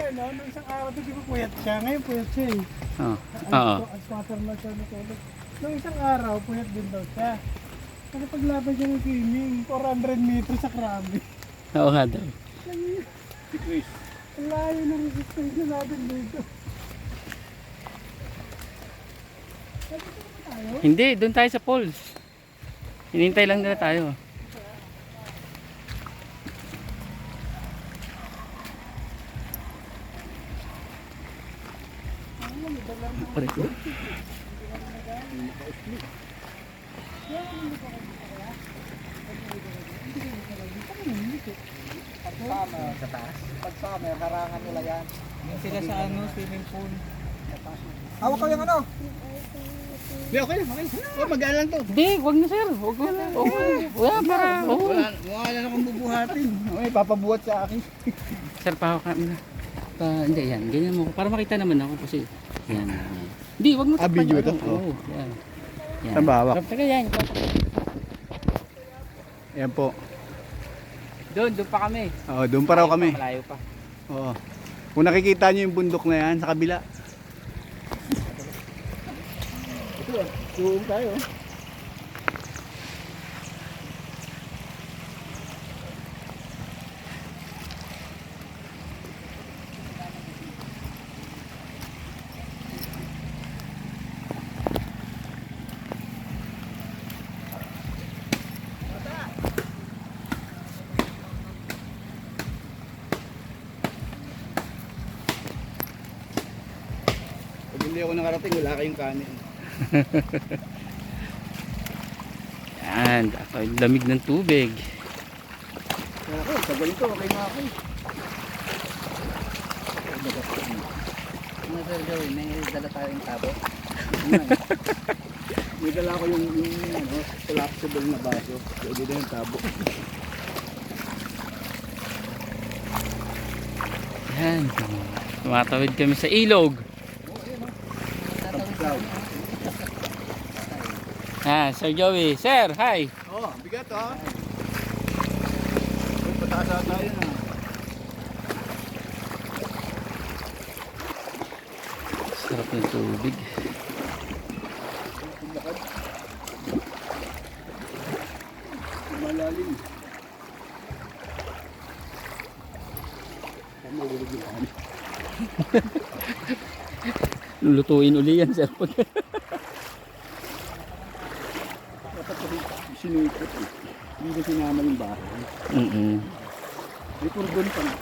ano, nung isang araw doon, di ba puyat siya? Ngayon puyat siya eh. Oo. Oo. Squatter na siya natulog. Nung isang araw, puyat din daw siya. Kasi paglaban siya ng swimming, 400 meters sa Krabi. Oo nga daw. Si Chris. Ang layo ng resistance na natin dito. Dito ba tayo? Hindi, doon tayo sa falls. Hinintay lang nila tayo. Pareho. Sa taas. Pag summer, harangan nila yan. Sila sa ano, swimming pool. Hawak ko yung ano. Hindi, okay. Oh, magaan lang to. Hindi, wag na sir. Wag na. Wala para. Wala na akong bubuhatin. Okay, papabuhat sa akin. Sir, pahawak na. Hindi, yan. Ganyan mo. Para makita naman ako kasi. Yan. Hindi, wag mo. Video ito? Oo. Yan. Yan. Saan ba hawak? Teka, yan. Ayan po. Doon pa kami. Oo, doon pa raw kami. Malayo pa. Oo. Kung nakikita nyo yung bundok na yan, sa kabila. Ito, zoom tayo. Pag hindi ako nakarating, wala kayong kanin. Yan. Lamig ng tubig. Kaya ako, sa ganito, okay nga ako. Ano sir gawin? May dala tayong tabo. May dala ko yung ano, collapsible na baso. Pwede din yung tabo. Yan. Tumatawid kami sa ilog. Sir Joey. Sir, hi. Oh, bigat ha. Pataas tayo na. Sarap ng tubig. Malalim. Mahulog yung kanin. Lulutuin uli yan, sir. Dapat kasi sinipot eh. Hindi ko sinama yung bahay. Mm-mm. May purdon pa na.